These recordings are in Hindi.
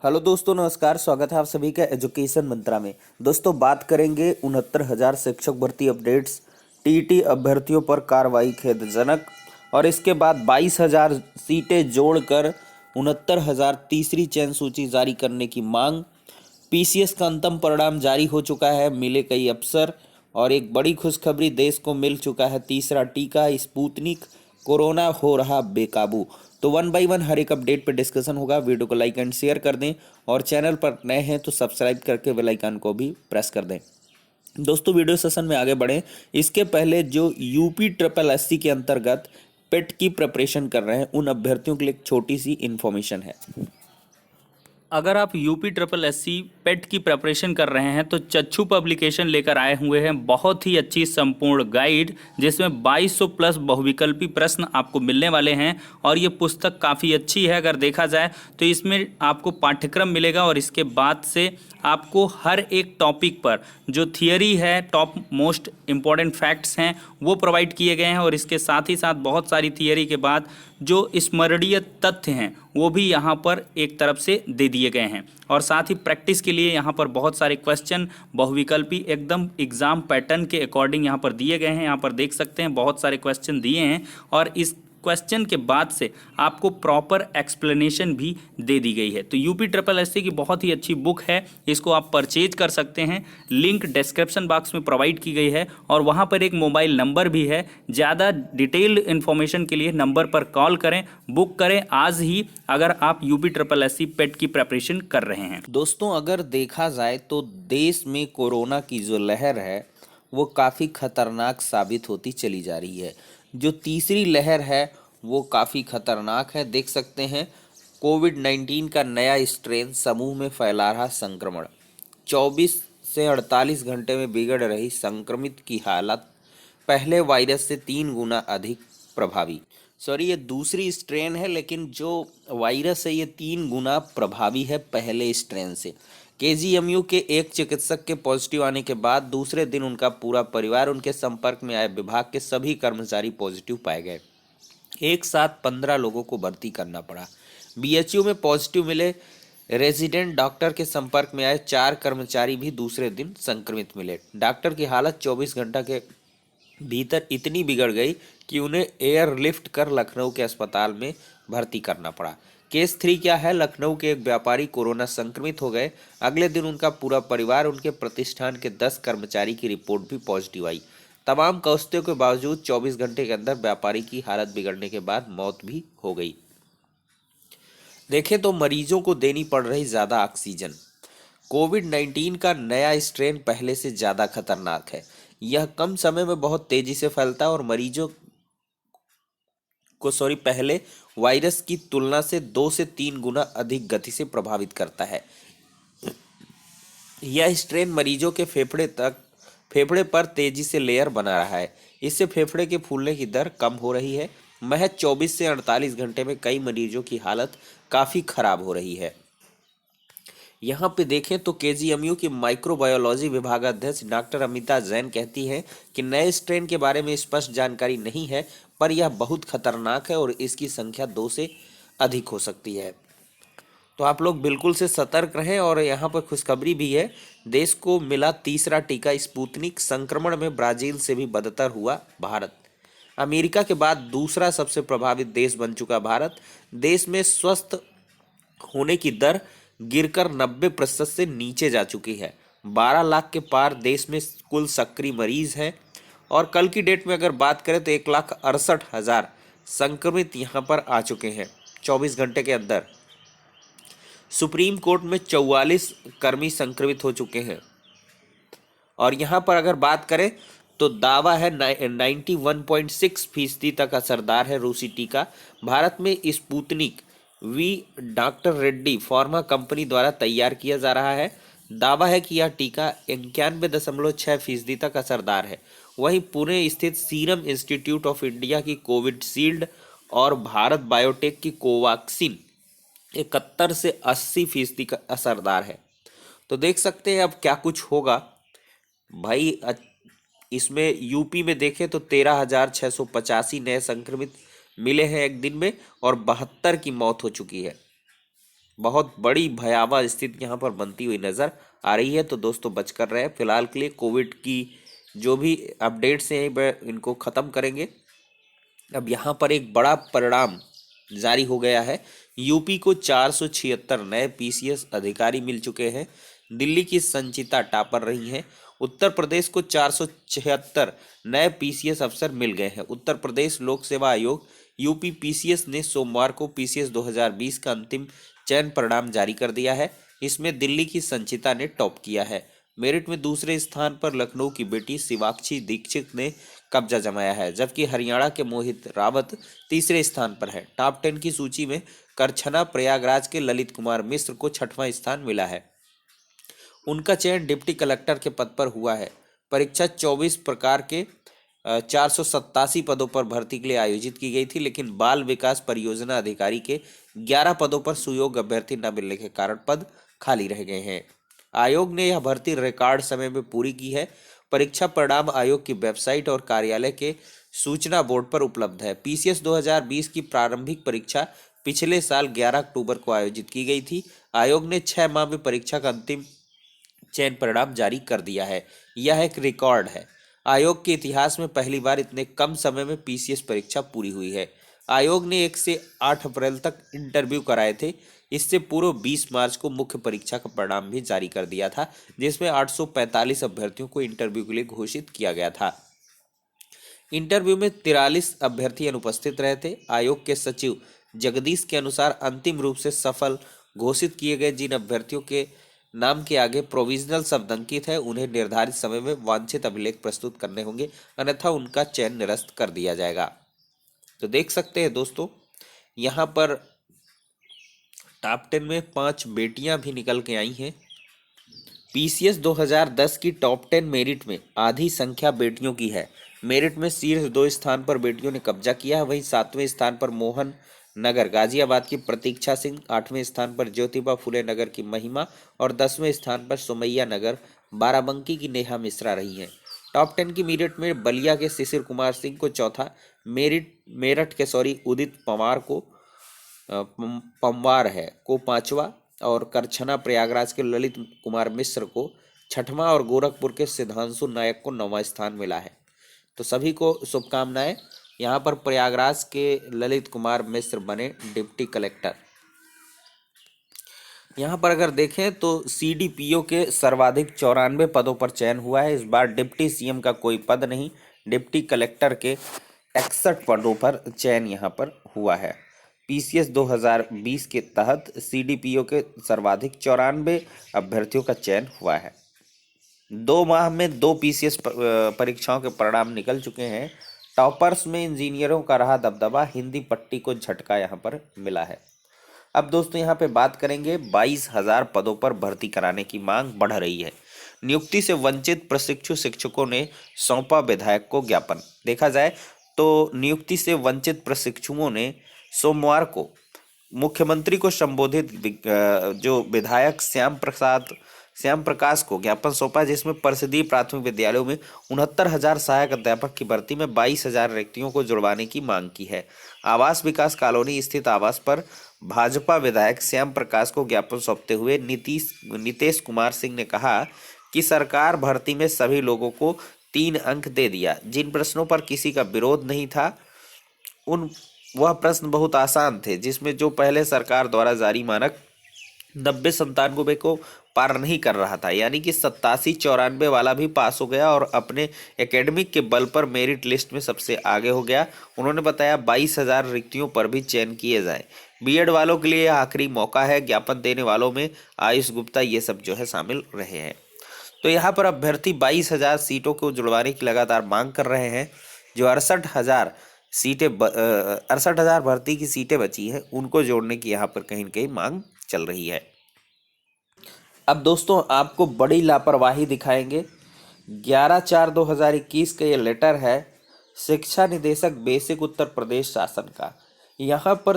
हेलो दोस्तों, नमस्कार। स्वागत है आप सभी का एजुकेशन मंत्रा में। दोस्तों, बात करेंगे 69,000 शिक्षक भर्ती अपडेट्स, टीईटी अभ्यर्थियों पर कार्रवाई खेदजनक, और इसके बाद 22,000 सीटें जोड़कर 69,000 तीसरी चयन सूची जारी करने की मांग। पीसीएस का अंतिम परिणाम जारी हो चुका है, मिले कई अवसर, और एक बड़ी खुशखबरी, देश को मिल चुका है तीसरा टीका स्पुतनिक। कोरोना हो रहा बेकाबू। तो वन बाय वन हर एक अपडेट पे डिस्कशन होगा। वीडियो को लाइक एंड शेयर कर दें, और चैनल पर नए हैं तो सब्सक्राइब करके बेल आइकन को भी प्रेस कर दें। दोस्तों, वीडियो सेशन में आगे बढ़ें इसके पहले जो यूपी ट्रिपल एससी के अंतर्गत पेट की प्रिपरेशन कर रहे हैं उन अभ्यर्थियों के लिए एक छोटी सी इन्फॉर्मेशन है। अगर आप यूपी ट्रिपल एससी पेट की प्रिपरेशन कर रहे हैं तो चच्चू पब्लिकेशन लेकर आए हुए हैं बहुत ही अच्छी संपूर्ण गाइड, जिसमें 2200 प्लस बहुविकल्पी प्रश्न आपको मिलने वाले हैं। और ये पुस्तक काफ़ी अच्छी है। अगर देखा जाए तो इसमें आपको पाठ्यक्रम मिलेगा, और इसके बाद से आपको हर एक टॉपिक पर जो थियरी है, टॉप मोस्ट इम्पॉर्टेंट फैक्ट्स हैं, वो प्रोवाइड किए गए हैं। और इसके साथ ही साथ बहुत सारी थियरी के बाद जो स्मरणीय तथ्य हैं वो भी यहाँ पर एक तरफ से दे दिए गए हैं। और साथ ही प्रैक्टिस के लिए यहाँ पर बहुत सारे क्वेश्चन बहुविकल्पी एकदम एग्जाम पैटर्न के अकॉर्डिंग यहाँ पर दिए गए हैं। यहाँ पर देख सकते हैं बहुत सारे क्वेश्चन दिए हैं, और इस क्वेश्चन के बाद से आपको प्रॉपर एक्सप्लेनेशन भी दे दी गई है। तो यूपी ट्रिपल एससी की बहुत ही अच्छी बुक है, इसको आप परचेज कर सकते हैं। लिंक डिस्क्रिप्शन बॉक्स में प्रोवाइड की गई है, और वहाँ पर एक मोबाइल नंबर भी है। ज़्यादा डिटेल्ड इन्फॉर्मेशन के लिए नंबर पर कॉल करें, बुक करें आज ही, अगर आप यूपी ट्रिपल एससी पेट की प्रिपरेशन कर रहे हैं। दोस्तों, अगर देखा जाए तो देश में कोरोना की जो लहर है वो काफ़ी खतरनाक साबित होती चली जा रही है। जो तीसरी लहर है वो काफ़ी खतरनाक है। देख सकते हैं कोविड-19 का नया स्ट्रेन समूह में फैला रहा संक्रमण। 24 से 48 घंटे में बिगड़ रही संक्रमित की हालत पहले वायरस से 3 गुना अधिक प्रभावी। सॉरी, ये दूसरी स्ट्रेन है, लेकिन जो वायरस है ये 3 गुना प्रभावी है पहले स्ट्रेन से। केजीएमयू के एक चिकित्सक के पॉजिटिव आने के बाद दूसरे दिन उनका पूरा परिवार, उनके संपर्क में आए विभाग के सभी कर्मचारी पॉजिटिव पाए गए। एक साथ 15 लोगों को भर्ती करना पड़ा। बीएचयू में पॉजिटिव मिले रेजिडेंट डॉक्टर के संपर्क में आए 4 कर्मचारी भी दूसरे दिन संक्रमित मिले। डॉक्टर की हालत 24 घंटा के भीतर इतनी बिगड़ गई कि उन्हें एयरलिफ्ट कर लखनऊ के अस्पताल में भर्ती करना पड़ा। केस 3 क्या है? लखनऊ के एक व्यापारी कोरोना संक्रमित हो गए। अगले दिन उनका पूरा परिवार, उनके प्रतिष्ठान के 10 कर्मचारी की रिपोर्ट भी पॉजिटिव आई। तमाम कष्टों के बावजूद 24 घंटे के अंदर व्यापारी की हालत बिगड़ने के बाद मौत भी हो गई। देखें तो मरीजों को देनी पड़ रही ज़्यादा ऑक्सीजन। कोविड-19 का नया स्ट्रेन पहले से ज़्यादा खतरनाक है। यह कम समय में बहुत तेजी से फैलता है और मरीजों को पहले वायरस की तुलना से 2 से 3 गुना अधिक गति से प्रभावित करता है। यह स्ट्रेन मरीजों के फेफड़े पर तेजी से लेयर बना रहा है। इससे फेफड़े के फूलने की दर कम हो रही है। महज 24 से 48 घंटे में कई मरीजों की हालत काफ़ी खराब हो रही है। यहाँ पे देखें तो केजीएमयू की माइक्रोबायोलॉजी विभागाध्यक्ष डॉक्टर अमिता जैन कहती हैं कि नए स्ट्रेन के बारे में स्पष्ट जानकारी नहीं है, पर यह बहुत खतरनाक है और इसकी संख्या 2 से अधिक हो सकती है। तो आप लोग बिल्कुल से सतर्क रहें। और यहाँ पर खुशखबरी भी है, देश को मिला तीसरा टीका स्पुतनिक। संक्रमण में ब्राजील से भी बदतर हुआ भारत। अमेरिका के बाद दूसरा सबसे प्रभावित देश बन चुका भारत। देश में स्वस्थ होने की दर गिरकर 90% से नीचे जा चुकी है। 12 लाख के पार देश में कुल सक्रिय मरीज हैं। और कल की डेट में अगर बात करें तो 1,68,000 संक्रमित यहाँ पर आ चुके हैं 24 घंटे के अंदर। सुप्रीम कोर्ट में 44 कर्मी संक्रमित हो चुके हैं। और यहाँ पर अगर बात करें तो दावा है 91.6% तक असरदार है रूसी टीका। भारत में Sputnik V doctor Reddy pharma company द्वारा तैयार किया जा रहा है। दावा है कि यह टीका 91.6% तक असरदार है। वहीं पुणे स्थित सीरम इंस्टीट्यूट ऑफ इंडिया की कोविडशील्ड और भारत बायोटेक की कोवैक्सीन 71 से 80% का असरदार है। तो देख सकते हैं अब क्या कुछ होगा भाई। इसमें यूपी में देखें तो 13,685 नए संक्रमित मिले हैं एक दिन में, और 72 की मौत हो चुकी है। बहुत बड़ी भयावह स्थिति यहाँ पर बनती हुई नजर आ रही है। तो दोस्तों बच कर रहे, फिलहाल के लिए कोविड की जो भी अपडेट्स हैं इनको खत्म करेंगे। अब यहाँ पर एक बड़ा परिणाम जारी हो गया है। यूपी को 476 नए पीसीएस अधिकारी मिल चुके हैं। दिल्ली की संचिता टॉपर रही हैं। उत्तर प्रदेश को 476 नए पीसीएस अफसर मिल गए हैं। उत्तर प्रदेश लोक सेवा आयोग यूपी पीसीएस ने सोमवार को पीसीएस 2020 का अंतिम चयन परिणाम जारी कर दिया है। इसमें दिल्ली की संचिता ने टॉप किया है। मेरिट में दूसरे स्थान पर लखनऊ की बेटी शिवाक्षी दीक्षित ने कब्जा जमाया है, जबकि हरियाणा के मोहित रावत तीसरे स्थान पर है। टॉप 10 की सूची में करछना प्रयागराज के ललित कुमार मिश्र को 6वां स्थान मिला है। उनका चयन डिप्टी कलेक्टर के पद पर हुआ है। परीक्षा 24 प्रकार के 487 पदों पर भर्ती के लिए आयोजित की गई थी, लेकिन बाल विकास परियोजना अधिकारी के 11 पदों पर सुयोग्य अभ्यर्थी न मिलने के कारण पद खाली रह गए हैं। आयोग ने यह भर्ती रिकॉर्ड समय में पूरी की है। परीक्षा परिणाम आयोग की वेबसाइट और कार्यालय के सूचना बोर्ड पर उपलब्ध है। पीसीएस 2020 की प्रारंभिक परीक्षा पिछले साल 11 अक्टूबर को आयोजित की गई थी। आयोग ने 6 माह में परीक्षा का अंतिम चयन परिणाम जारी कर दिया है। यह एक रिकॉर्ड है। आयोग के इतिहास में पहली बार इतने कम समय में पीसीएस परीक्षा पूरी हुई है। आयोग ने 1 से 8 अप्रैल तक इंटरव्यू कराए थे। इससे पूर्व 20 मार्च को मुख्य परीक्षा का परिणाम भी जारी कर दिया था, जिसमें 845 अभ्यर्थियों को इंटरव्यू के लिए घोषित किया गया था। इंटरव्यू में 43 अभ्यर्थी अनुपस्थित रहे थे। आयोग के सचिव जगदीश के अनुसार अंतिम रूप से सफल घोषित किए गए जिन अभ्यर्थियों के नाम के आगे प्रोविजनल शब्द अंकित है, उन्हें निर्धारित समय में वांछित अभिलेख प्रस्तुत करने होंगे, अन्यथा उनका चयन निरस्त कर दिया जाएगा। तो देख सकते हैं दोस्तों, यहाँ पर टॉप 10 में 5 बेटियां भी निकल के आई हैं। पीसीएस 2010 की टॉप 10 मेरिट में आधी संख्या बेटियों की है। मेरिट में शीर्ष 2 स्थान पर बेटियों ने कब्जा किया है। वहीं 7वें स्थान पर मोहन नगर गाजियाबाद की प्रतीक्षा सिंह, 8वें स्थान पर ज्योतिबा फुले नगर की महिमा और 10वें स्थान पर सुमैया नगर बाराबंकी की नेहा मिश्रा रही हैं। टॉप 10 की मेरिट में बलिया के शिशिर कुमार सिंह को चौथा, मेरठ के उदित पवार को पंवार है को 5वां और करछना प्रयागराज के ललित कुमार मिश्र को 6वां और गोरखपुर के सिद्धांशु नायक को 9वां स्थान मिला है। तो सभी को शुभकामनाएं। यहाँ पर प्रयागराज के ललित कुमार मिश्र बने डिप्टी कलेक्टर। यहाँ पर अगर देखें तो सीडीपीओ के सर्वाधिक 94 पदों पर चयन हुआ है। इस बार डिप्टी सीएम का कोई पद नहीं, डिप्टी कलेक्टर के 61 पदों पर चयन यहाँ पर हुआ है। पीसीएस 2020 के तहत सीडीपीओ के सर्वाधिक 94 अभ्यर्थियों का चयन हुआ है। 2 माह में 2 पीसीएस परीक्षाओं के परिणाम निकल चुके हैं। टॉपर्स में इंजीनियरों का रहा दबदबा, हिंदी पट्टी को झटका यहाँ पर मिला है। अब दोस्तों यहाँ पे बात करेंगे 22,000 पदों पर भर्ती कराने की मांग बढ़ रही है। नियुक्ति से वंचित प्रशिक्षु शिक्षकों ने सौंपा विधायक को ज्ञापन। देखा जाए तो नियुक्ति से वंचित प्रशिक्षुओं ने सोमवार को मुख्यमंत्री को संबोधित जो विधायक श्याम प्रकाश को ज्ञापन सौंपा, जिसमें परिषदीय प्राथमिक विद्यालयों में 69,000 सहायक अध्यापक की भर्ती में 22,000 रिक्तियों को जुड़वाने की मांग की है। आवास विकास कॉलोनी स्थित आवास पर भाजपा विधायक श्याम प्रकाश को ज्ञापन सौंपते हुए नीतीश कुमार सिंह ने कहा कि सरकार भर्ती में सभी लोगों को 3 अंक दे दिया। जिन प्रश्नों पर किसी का विरोध नहीं था, वह प्रश्न बहुत आसान थे, जिसमें जो पहले सरकार द्वारा जारी मानक 90-97 को पार नहीं कर रहा था, यानी कि 87-94 वाला भी पास हो गया और अपने एकेडमिक के बल पर मेरिट लिस्ट में सबसे आगे हो गया। उन्होंने बताया 22,000 रिक्तियों पर भी चयन किए जाए। बीएड वालों के लिए आखिरी मौका है। ज्ञापन देने वालों में आयुष गुप्ता ये सब जो है शामिल रहे हैं। तो यहाँ पर अभ्यर्थी 22,000 सीटों को जुड़वाने की लगातार मांग कर रहे हैं। जो 68,000 भर्ती की सीटें बची हैं, उनको जोड़ने की यहाँ पर कहीं न कहीं मांग चल रही है। अब दोस्तों आपको बड़ी लापरवाही दिखाएंगे। 11/4/2021 का ये लेटर है शिक्षा निदेशक बेसिक उत्तर प्रदेश शासन का। यहाँ पर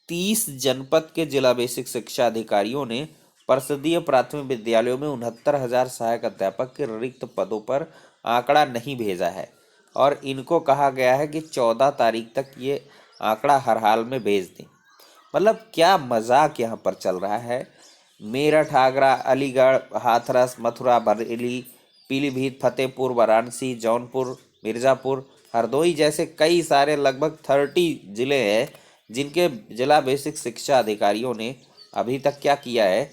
30 जनपद के जिला बेसिक शिक्षा अधिकारियों ने परिषदीय प्राथमिक विद्यालयों में 69,000 सहायक अध्यापक के रिक्त पदों पर आंकड़ा नहीं भेजा है और इनको कहा गया है कि 14 तारीख तक ये आंकड़ा हर हाल में भेज दें। मतलब क्या मजाक यहाँ पर चल रहा है। मेरठ, आगरा, अलीगढ़, हाथरस, मथुरा, बरेली, पीलीभीत, फतेहपुर, वाराणसी, जौनपुर, मिर्ज़ापुर, हरदोई जैसे कई सारे लगभग 30 जिले हैं जिनके जिला बेसिक शिक्षा अधिकारियों ने अभी तक क्या किया है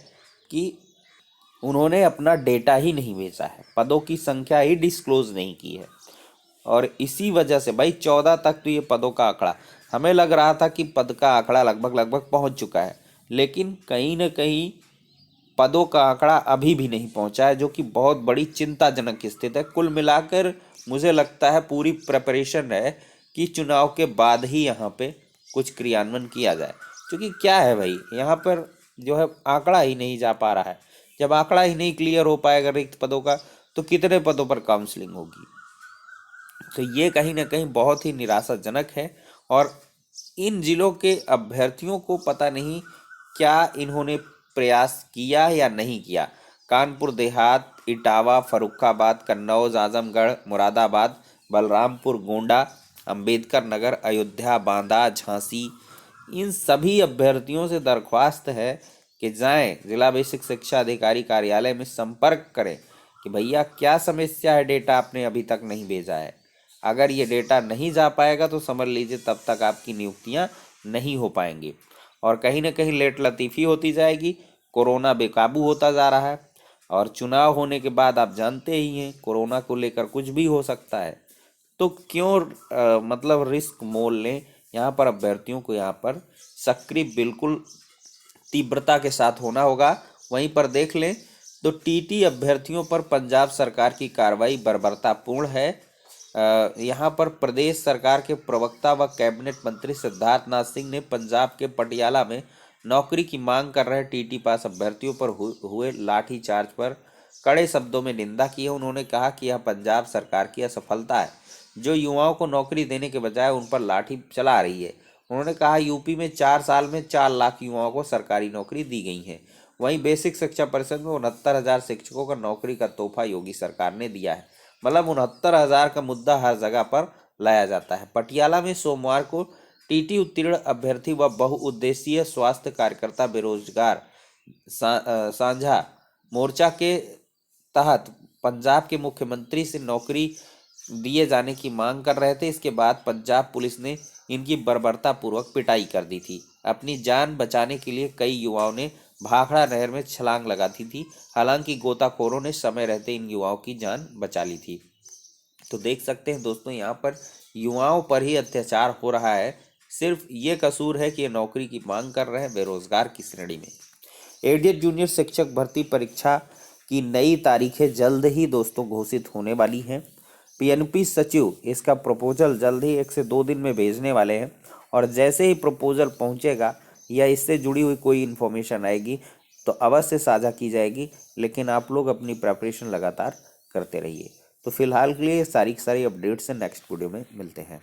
कि उन्होंने अपना डेटा ही नहीं भेजा है, पदों की संख्या ही डिस्क्लोज नहीं की है। और इसी वजह से भाई 14 तक तो ये पदों का आंकड़ा, हमें लग रहा था कि पद का आंकड़ा लगभग लगभग पहुंच चुका है, लेकिन कहीं ना कहीं पदों का आंकड़ा अभी भी नहीं पहुंचा है, जो कि बहुत बड़ी चिंताजनक स्थिति है। कुल मिलाकर मुझे लगता है पूरी प्रिपरेशन है कि चुनाव के बाद ही यहाँ पे कुछ क्रियान्वयन किया जाए, क्योंकि क्या है भाई यहाँ पर जो है आंकड़ा ही नहीं जा पा रहा है। जब आंकड़ा ही नहीं क्लियर हो पाएगा रिक्त पदों का, तो कितने पदों पर काउंसलिंग होगी। तो ये कहीं ना कहीं बहुत ही निराशाजनक है। और इन जिलों के अभ्यर्थियों को पता नहीं क्या इन्होंने प्रयास किया या नहीं किया। कानपुर देहात, इटावा, फर्रुखाबाद, कन्नौज, आजमगढ़, मुरादाबाद, बलरामपुर, गोंडा, अंबेडकर नगर, अयोध्या, बांदा, झांसी, इन सभी अभ्यर्थियों से दरख्वास्त है कि जाएं जिला बेसिक शिक्षा अधिकारी कार्यालय में संपर्क करें कि भैया क्या समस्या है, डेटा आपने अभी तक नहीं भेजा है। अगर ये डेटा नहीं जा पाएगा तो समझ लीजिए तब तक आपकी नियुक्तियां नहीं हो पाएंगी और कहीं ना कहीं लेट लतीफ़ी होती जाएगी। कोरोना बेकाबू होता जा रहा है और चुनाव होने के बाद आप जानते ही हैं कोरोना को लेकर कुछ भी हो सकता है। तो क्यों मतलब रिस्क मोल लें। यहाँ पर अभ्यर्थियों को यहाँ पर सक्रिय बिल्कुल तीव्रता के साथ होना होगा। वहीं पर देख लें तो टीटी अभ्यर्थियों पर पंजाब सरकार की कार्रवाई बर्बरतापूर्ण है। यहाँ पर प्रदेश सरकार के प्रवक्ता व कैबिनेट मंत्री सिद्धार्थ नाथ सिंह ने पंजाब के पटियाला में नौकरी की मांग कर रहे टीटी पास अभ्यर्थियों पर हुए लाठीचार्ज पर कड़े शब्दों में निंदा की है। उन्होंने कहा कि यह पंजाब सरकार की असफलता है जो युवाओं को नौकरी देने के बजाय उन पर लाठी चला रही है। उन्होंने कहा यूपी में 4 साल में 4 लाख युवाओं को सरकारी नौकरी दी गई है। वहीं बेसिक शिक्षा परिषद में 69,000 शिक्षकों का नौकरी का तोहफा योगी सरकार ने दिया है। मतलब 69,000 का मुद्दा हर जगह पर लाया जाता है। पटियाला में सोमवार को टीटी उत्तीर्ण अभ्यर्थी व बहुउद्देशीय स्वास्थ्य कार्यकर्ता बेरोजगार साझा मोर्चा के तहत पंजाब के मुख्यमंत्री से नौकरी दिए जाने की मांग कर रहे थे। इसके बाद पंजाब पुलिस ने इनकी बर्बरतापूर्वक पिटाई कर दी थी। अपनी जान बचाने के लिए कई युवाओं ने भाखड़ा नहर में छलांग लगा दी थी। हालांकि गोताखोरों ने समय रहते इन युवाओं की जान बचा ली थी। तो देख सकते हैं दोस्तों यहाँ पर युवाओं पर ही अत्याचार हो रहा है। सिर्फ ये कसूर है कि ये नौकरी की मांग कर रहे हैं बेरोजगार की श्रेणी में। एडीएड जूनियर शिक्षक भर्ती परीक्षा की नई तारीखें जल्द ही दोस्तों घोषित होने वाली हैं। पीएनपी सचिव इसका प्रपोजल जल्द ही 1 से 2 दिन में भेजने वाले हैं और जैसे ही प्रपोजल पहुंचेगा या इससे जुड़ी हुई कोई इन्फॉर्मेशन आएगी तो अवश्य साझा की जाएगी। लेकिन आप लोग अपनी प्रिपरेशन लगातार करते रहिए। तो फिलहाल के लिए सारी अपडेट्स नेक्स्ट वीडियो में मिलते हैं।